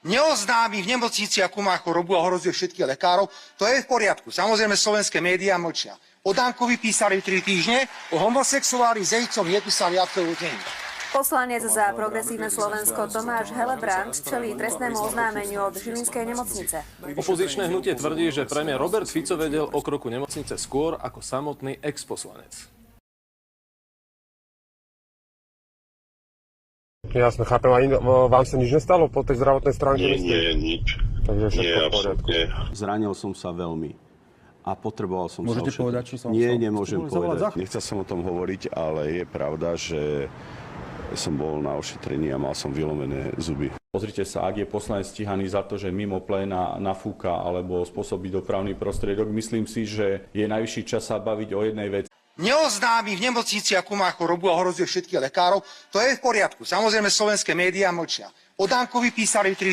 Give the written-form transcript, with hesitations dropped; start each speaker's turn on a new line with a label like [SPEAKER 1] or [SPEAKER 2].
[SPEAKER 1] neoznámi v nemocnici, akú má chorobu a ohrozuje všetkých lekárov, to je v poriadku. Samozrejme, slovenské médiá mlčia. O Dankovi písali 3 týždne, o homosexuáli s Ejcom nepísali absolútne nič.
[SPEAKER 2] Poslanec za Progresívne Slovensko Tomáš Helebrant čelí trestnému oznámeniu od Žilinskej nemocnice.
[SPEAKER 3] Opozičné hnutie tvrdí, že premiér Robert Fico vedel o kroku nemocnice skôr ako samotný exposlanec.
[SPEAKER 4] Jasne, chápem. A vám sa nič nestalo po tej zdravotnej stránke?
[SPEAKER 5] Nie, nič.
[SPEAKER 4] Takže všetko
[SPEAKER 5] Nie,
[SPEAKER 4] v poriadku.
[SPEAKER 5] absolútne.
[SPEAKER 6] Zranil som sa veľmi a potreboval som
[SPEAKER 7] Môžete
[SPEAKER 6] sa ošetriť.
[SPEAKER 7] povedať, či som
[SPEAKER 6] Nie,
[SPEAKER 7] chcel
[SPEAKER 6] nemôžem
[SPEAKER 7] zavolať
[SPEAKER 6] povedať.
[SPEAKER 7] záchranku?
[SPEAKER 6] Nechcel som o tom hovoriť, ale je pravda, že som bol na ošetrení a mal som vylomené zuby.
[SPEAKER 7] Pozrite sa, ak je poslanec stíhaný za to, že mimo pléna nafúka alebo spôsobí dopravný prostriedok, myslím si, že je najvyšší čas sa baviť o jednej veci.
[SPEAKER 1] Neoznámi v nemocnici, akú má chorobu a ohrozuje všetkých lekárov, to je v poriadku. Samozrejme, slovenské médiá mlčia. O Dankovi písali 3